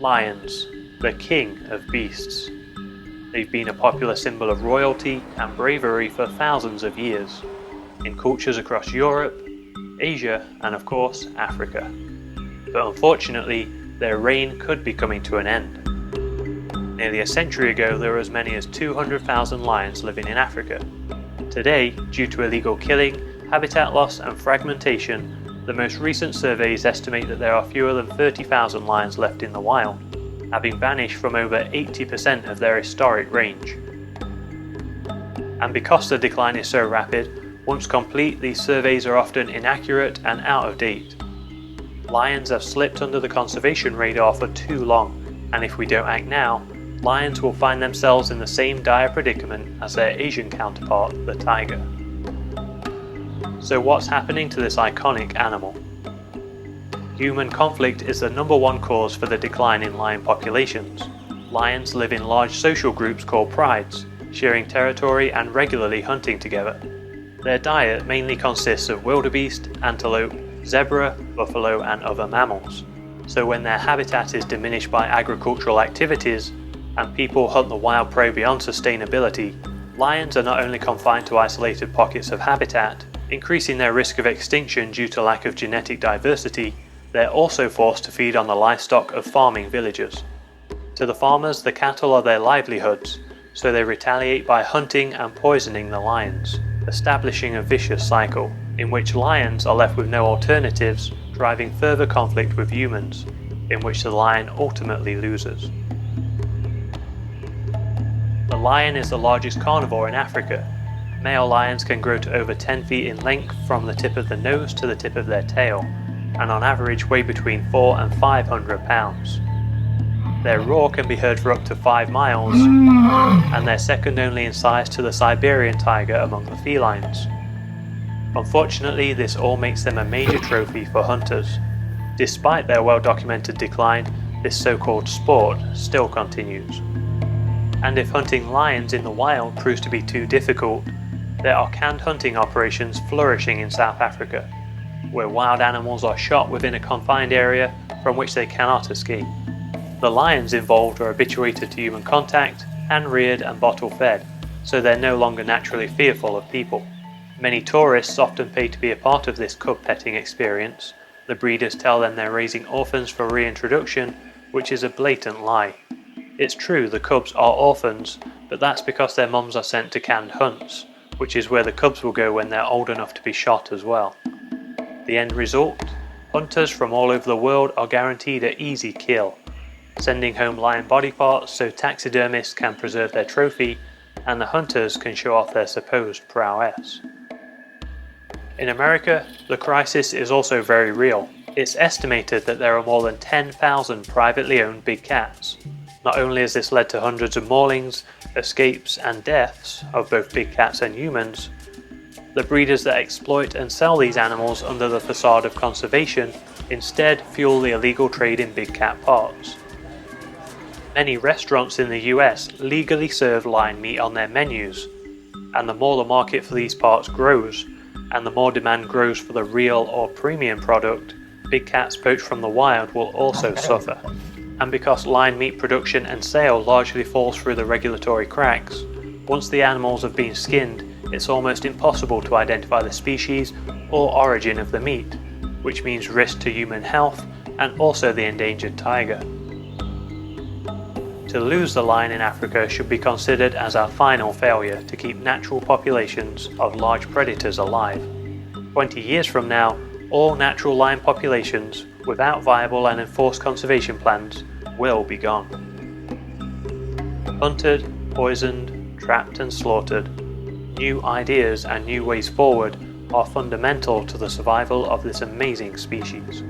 Lions, the king of beasts. They've been a popular symbol of royalty and bravery for thousands of years, in cultures across Europe, Asia, and of course, Africa. But unfortunately, their reign could be coming to an end. Nearly a century ago, there were as many as 200,000 lions living in Africa. Today, due to illegal killing, habitat loss, and fragmentation, the most recent surveys estimate that there are fewer than 30,000 lions left in the wild, having vanished from over 80% of their historic range. And because the decline is so rapid, once complete, these surveys are often inaccurate and out of date. Lions have slipped under the conservation radar for too long, and if we don't act now, lions will find themselves in the same dire predicament as their Asian counterpart, the tiger. So what's happening to this iconic animal? Human conflict is the #1 cause for the decline in lion populations. Lions live in large social groups called prides, sharing territory and regularly hunting together. Their diet mainly consists of wildebeest, antelope, zebra, buffalo, and other mammals. So when their habitat is diminished by agricultural activities, and people hunt the wild prey beyond sustainability, lions are not only confined to isolated pockets of habitat, increasing their risk of extinction due to lack of genetic diversity, they're also forced to feed on the livestock of farming villagers. To the farmers, the cattle are their livelihoods, so they retaliate by hunting and poisoning the lions, establishing a vicious cycle, in which lions are left with no alternatives, driving further conflict with humans, in which the lion ultimately loses. The lion is the largest carnivore in Africa. Male lions can grow to over 10 feet in length from the tip of the nose to the tip of their tail, and on average weigh between 400 and 500 pounds. Their roar can be heard for up to 5 miles, and they're second only in size to the Siberian tiger among the felines. Unfortunately, this all makes them a major trophy for hunters. Despite their well-documented decline, this so-called sport still continues. And if hunting lions in the wild proves to be too difficult, there are canned hunting operations flourishing in South Africa, where wild animals are shot within a confined area from which they cannot escape. The lions involved are habituated to human contact, hand-reared and bottle-fed, so they're no longer naturally fearful of people. Many tourists often pay to be a part of this cub petting experience. The breeders tell them they're raising orphans for reintroduction, which is a blatant lie. It's true the cubs are orphans, but that's because their mums are sent to canned hunts, which is where the cubs will go when they're old enough to be shot as well. The end result? Hunters from all over the world are guaranteed an easy kill, sending home lion body parts so taxidermists can preserve their trophy and the hunters can show off their supposed prowess. In America, the crisis is also very real. It's estimated that there are more than 10,000 privately owned big cats. Not only has this led to hundreds of maulings, escapes and deaths of both big cats and humans, the breeders that exploit and sell these animals under the facade of conservation instead fuel the illegal trade in big cat parts. Many restaurants in the US legally serve lion meat on their menus, and the more the market for these parts grows, and the more demand grows for the real or premium product, big cats poached from the wild will also suffer. And because lion meat production and sale largely falls through the regulatory cracks, once the animals have been skinned, it's almost impossible to identify the species or origin of the meat, which means risk to human health and also the endangered tiger. To lose the lion in Africa should be considered as our final failure to keep natural populations of large predators alive. 20 years from now, all natural lion populations, without viable and enforced conservation plans, will be gone. Hunted, poisoned, trapped and slaughtered, new ideas and new ways forward are fundamental to the survival of this amazing species.